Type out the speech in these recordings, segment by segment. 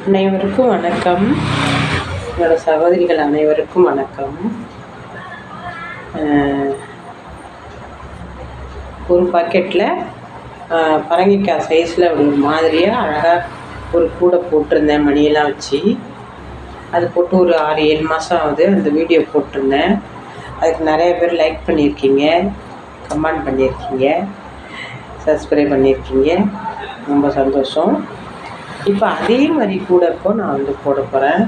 அனைவருக்கும் வணக்கம். என்னோட சகோதரிகள் அனைவருக்கும் வணக்கம். ஒரு பாக்கெட்டில் பரங்கிக்காய் சைஸில் ஒரு மாதிரியாக அழகாக ஒரு கூடை போட்டிருந்தேன், மணியெல்லாம் வச்சு. அது போட்டு ஒரு 6-7 மாதம் ஆகுது. அந்த வீடியோ போட்டிருந்தேன். அதுக்கு நிறைய பேர் லைக் பண்ணியிருக்கீங்க, கமெண்ட் பண்ணியிருக்கீங்க, சப்ஸ்கிரைப் பண்ணியிருக்கீங்க. ரொம்ப சந்தோஷம். இப்போ அதே மாதிரி கூட இப்போ நான் வந்து போட போகிறேன்.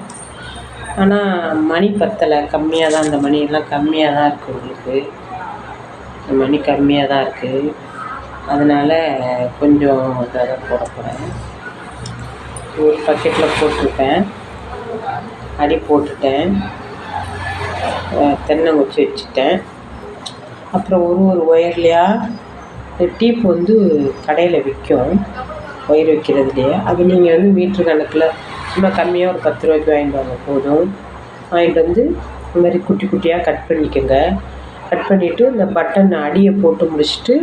ஆனால் மணி பத்தலை, கம்மியாக தான். அந்த மணியெல்லாம் கம்மியாக தான் இருக்குது. உங்களுக்கு இந்த மணி கம்மியாக தான் இருக்குது. அதனால் கொஞ்சம் இதாக தான் போட போகிறேன். ஒரு பக்கெட்டில் போட்டிருக்கேன், அடி போட்டுட்டேன், தென்னங்குச்சி வச்சுட்டேன். அப்புறம் ஒரு ஒயர்லையா டீப் வந்து கடையில் விற்கும், ஒயர் வைக்கிறதுலையே. அது நீங்கள் வந்து மீட்ரு கணக்கில் சும்மா கம்மியாக ஒரு 10 ரூபாய்க்கு வாங்கிட்டு வாங்க போதும். வாங்கிட்டு வந்து இந்த மாதிரி குட்டி குட்டியாக கட் பண்ணிக்கோங்க. கட் பண்ணிவிட்டு இந்த பட்டன் அடியை போட்டு முடிச்சுட்டு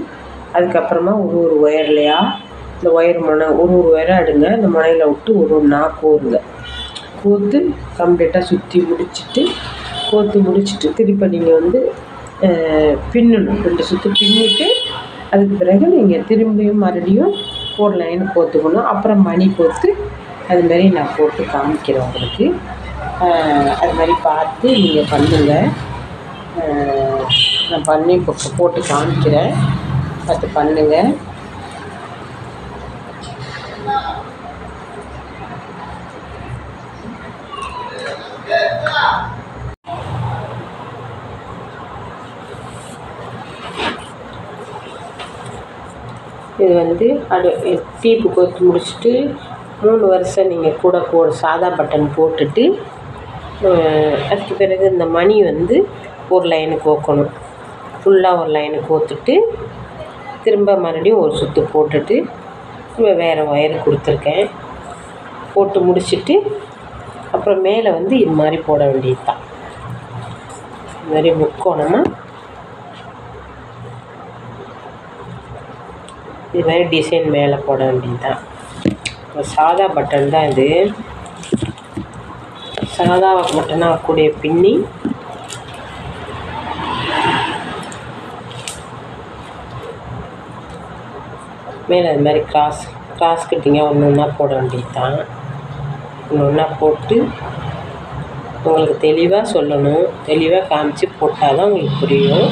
அதுக்கப்புறமா ஒரு ஒயர்லையா இந்த ஒயர் முனை ஒரு ஒயராக எடுங்க. இந்த முனையில் விட்டு ஒரு கோருங்க. கோர்த்து கம்ப்ளீட்டாக சுற்றி முடிச்சுட்டு திருப்பி நீங்கள் வந்து பின்னணும். 2 சுற்று பின்னிட்டு அதுக்கு பிறகு நீங்கள் திரும்பியும் மறுபடியும் ஒரு லைன் கோர்த்துக்கணும். அப்புறம் மணி கோர்த்து அதுமாரி நான் போட்டு காமிக்கிறேன் உங்களுக்கு. அது மாதிரி பார்த்து நீங்கள் பண்ணுங்கள். நான் பண்ணி போட்டு காமிக்கிறேன், பார்த்து பண்ணுங்கள். இது வந்து டீப்பு கோர்த்து முடிச்சுட்டு 3 வருஷம் நீங்கள் கூட சாதா பட்டன் போட்டுட்டு அதுக்கு பிறகு இந்த மணி வந்து ஒரு லைனு கோர்க்கணும். ஃபுல்லாக ஒரு லைனு கோர்த்துட்டு திரும்ப மறுபடியும் ஒரு சுற்று போட்டுட்டு வேறு ஒயர் கொடுத்துருக்கேன். போட்டு முடிச்சுட்டு அப்புறம் மேலே வந்து இது மாதிரி போட வேண்டியது தான். இது மாதிரி முக்கோணமாக இது மாதிரி டிசைன் மேலே போட வேண்டியது தான். சாதா பட்டன் தான் இது. சாதா பட்டனாக கூடிய பின்னி மேலே அது மாதிரி கிராஸ் கட்டிங்க ஒன்று ஒன்றா போட வேண்டியது தான். ஒன்று ஒன்றா போட்டு உங்களுக்கு தெளிவாக சொல்லணும், தெளிவாக காமிச்சு போட்டால் தான் உங்களுக்கு புரியும்.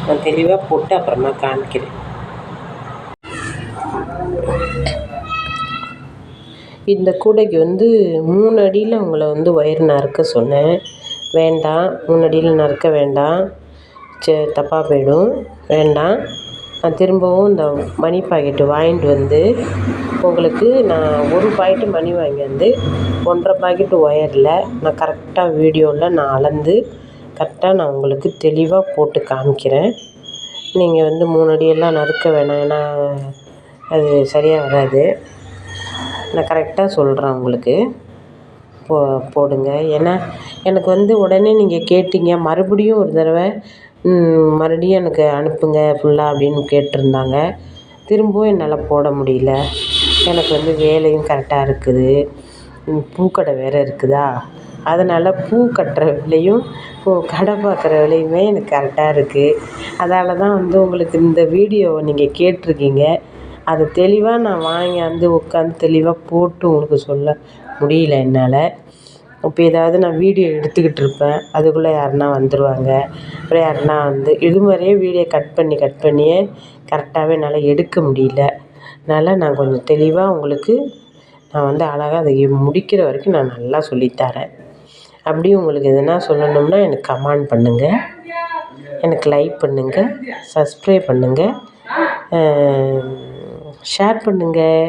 நான் தெளிவாக போட்டு அப்புறமா காமிக்கிறேன். இந்த கூடைக்கு வந்து 3 அடியில் உங்களை வந்து ஒயர் நறுக்க சொன்னேன். வேண்டாம், 3 அடியில் நறுக்க வேண்டாம், தப்பாக போயிடும், வேண்டாம். நான் திரும்பவும் இந்த மணி பாக்கெட்டு வாங்கிட்டு வந்து உங்களுக்கு நான் ஒரு பாக்கெட்டு மணி வாங்கி வந்து 1.5 பாக்கெட்டு ஒயரில் நான் கரெக்டாக வீடியோவில் நான் அளந்து கரெக்டாக நான் உங்களுக்கு தெளிவாக போட்டு காமிக்கிறேன். நீங்கள் வந்து 3 அடியெல்லாம் நறுக்க வேணாம், ஏன்னா அது சரியாக வராது. நான் கரெக்டாக சொல்கிறேன் உங்களுக்கு. போடுங்க. ஏன்னா எனக்கு வந்து உடனே நீங்கள் கேட்டீங்க, மறுபடியும் ஒரு தடவை மறுபடியும் எனக்கு அனுப்புங்க ஃபுல்லாக அப்படின்னு கேட்டிருந்தாங்க. திரும்பவும் என்னால் போட முடியல. எனக்கு வந்து வேலையும் கரெக்டாக இருக்குது, பூக்கடை வேறு இருக்குதா, அதனால் பூ கட்டுற வேலையும் கடை பார்க்குற வேலையுமே எனக்கு கரெக்டாக இருக்குது. அதால் தான் வந்து உங்களுக்கு இந்த வீடியோவை நீங்கள் கேட்டிருக்கீங்க. அது தெளிவாக நான் வாங்கி உட்காந்து தெளிவாக போட்டு உங்களுக்கு சொல்ல முடியல என்னால். இப்போ ஏதாவது நான் வீடியோ எடுத்துக்கிட்டு இருப்பேன், அதுக்குள்ளே யாருன்னா வந்துடுவாங்க. அப்புறம் யாருன்னா வந்து இது மாதிரியே வீடியோ கட் பண்ணியே கரெக்டாகவே என்னால் எடுக்க முடியல. அதனால் நான் கொஞ்சம் தெளிவாக உங்களுக்கு நான் வந்து அழகாக அதை முடிக்கிற வரைக்கும் நான் நல்லா சொல்லித்தரேன். அப்படியும் உங்களுக்கு எதுனா சொல்லணும்னா எனக்கு கமெண்ட் பண்ணுங்கள், எனக்கு லைக் பண்ணுங்கள், சப்ஸ்கிரைப் பண்ணுங்கள், ஷேர் பண்ணுங்கள்.